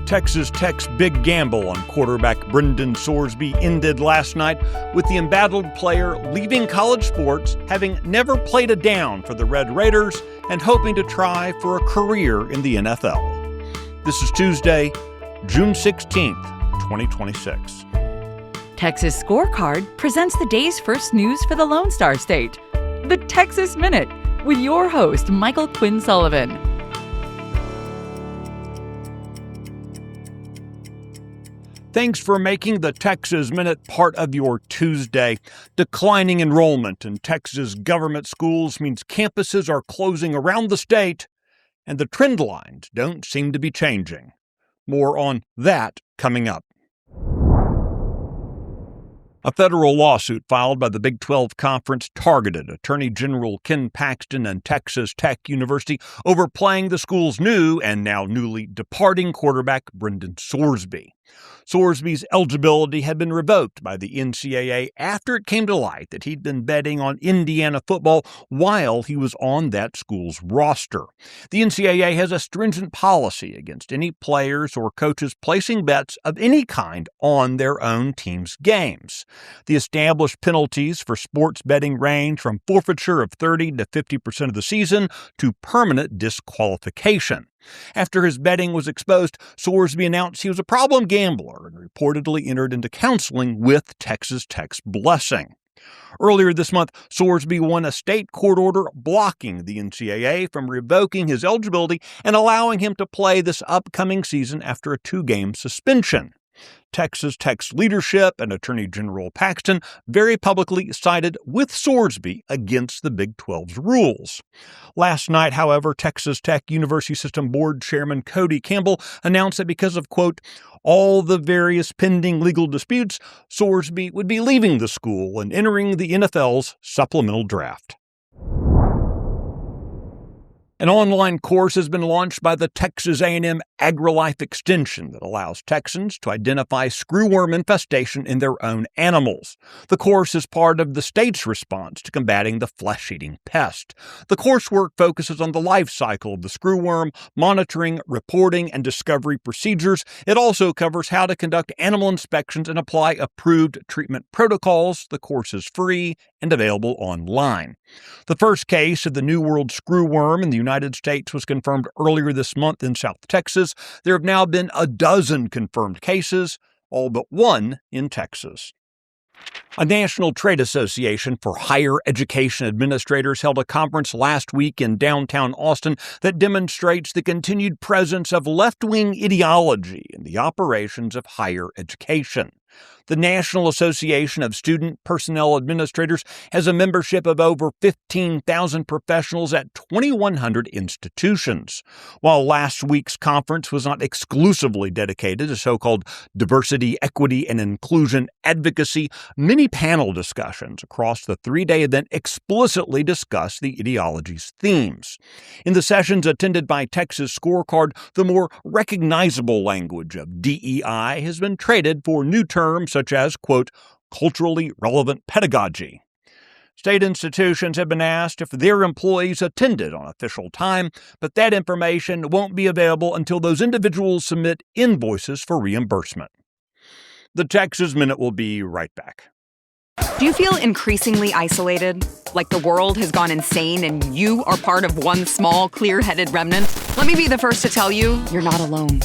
Texas Tech's big gamble on quarterback Brendan Sorsby ended last night with the embattled player leaving college sports, having never played a down for the Red Raiders and hoping to try for a career in the NFL. This is Tuesday, June 16th, 2026. Texas Scorecard presents the day's first news for the Lone Star State. The Texas Minute with your host, Michael Quinn Sullivan. Thanks for making the Texas Minute part of your Tuesday. Declining enrollment in Texas government schools means campuses are closing around the state, and the trend lines don't seem to be changing. More on that coming up. A federal lawsuit filed by the Big 12 Conference targeted Attorney General Ken Paxton and Texas Tech University over playing the school's new and now newly departing quarterback Brendan Sorsby. Sorsby's eligibility had been revoked by the NCAA after it came to light that he'd been betting on Indiana football while he was on that school's roster. The NCAA has a stringent policy against any players or coaches placing bets of any kind on their own team's games. The established penalties for sports betting range from forfeiture of 30 to 50% of the season to permanent disqualification. After his betting was exposed, Sorsby announced he was a problem gambler and reportedly entered into counseling with Texas Tech's blessing. Earlier this month, Sorsby won a state court order blocking the NCAA from revoking his eligibility and allowing him to play this upcoming season after a 2-game suspension. Texas Tech's leadership and Attorney General Paxton very publicly sided with Sorsby against the Big 12's rules. Last night, however, Texas Tech University System Board Chairman Cody Campbell announced that because of, quote, all the various pending legal disputes, Sorsby would be leaving the school and entering the NFL's supplemental draft. An online course has been launched by the Texas A&M AgriLife Extension that allows Texans to identify screwworm infestation in their own animals. The course is part of the state's response to combating the flesh-eating pest. The coursework focuses on the life cycle of the screwworm, monitoring, reporting, and discovery procedures. It also covers how to conduct animal inspections and apply approved treatment protocols. The course is free and available online. The first case of the New World screwworm in the United States was confirmed earlier this month in South Texas. There have now been 12 confirmed cases, all but one in Texas. A National Trade Association for Higher Education Administrators held a conference last week in downtown Austin that demonstrates the continued presence of left-wing ideology in the operations of higher education. The National Association of Student Personnel Administrators has a membership of over 15,000 professionals at 2,100 institutions. While last week's conference was not exclusively dedicated to so-called diversity, equity, and inclusion advocacy, many panel discussions across the 3-day event explicitly discussed the ideology's themes. In the sessions attended by Texas Scorecard, the more recognizable language of DEI has been traded for new terms such as, quote, culturally relevant pedagogy. State institutions have been asked if their employees attended on official time, but that information won't be available until those individuals submit invoices for reimbursement. The Texas Minute will be right back. Do you feel increasingly isolated? Like the world has gone insane and you are part of one small, clear-headed remnant? Let me be the first to tell you, you're not alone.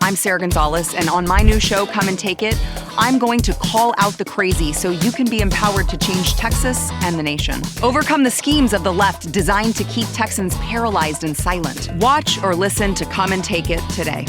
I'm Sarah Gonzalez, and on my new show, Come and Take It, I'm going to call out the crazy so you can be empowered to change Texas and the nation. Overcome the schemes of the left designed to keep Texans paralyzed and silent. Watch or listen to Come and Take It today.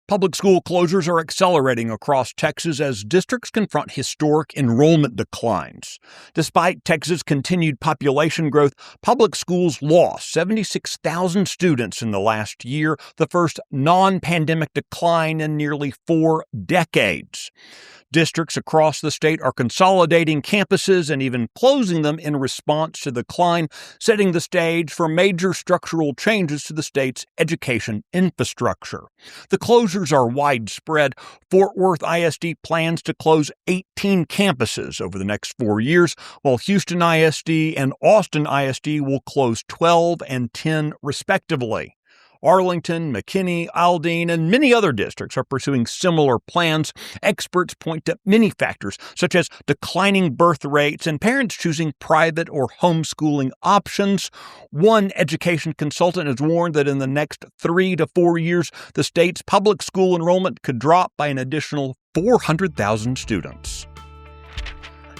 Public school closures are accelerating across Texas as districts confront historic enrollment declines. Despite Texas' continued population growth, public schools lost 76,000 students in the last year, the first non-pandemic decline in nearly 4 decades. Districts across the state are consolidating campuses and even closing them in response to the decline, setting the stage for major structural changes to the state's education infrastructure. The closures are widespread. Fort Worth ISD plans to close 18 campuses over the next 4 years, while Houston ISD and Austin ISD will close 12 and 10 respectively. Arlington, McKinney, Aldine, and many other districts are pursuing similar plans. Experts point to many factors, such as declining birth rates and parents choosing private or homeschooling options. One education consultant has warned that in the next 3 to 4 years, the state's public school enrollment could drop by an additional 400,000 students.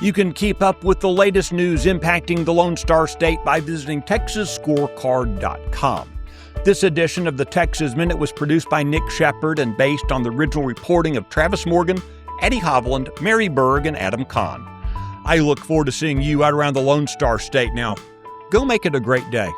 You can keep up with the latest news impacting the Lone Star State by visiting TexasScorecard.com. This edition of the Texas Minute was produced by Nick Shepard and based on the original reporting of Travis Morgan, Eddie Hovland, Mary Berg, and Adam Kahn. I look forward to seeing you out around the Lone Star State now. Go make it a great day.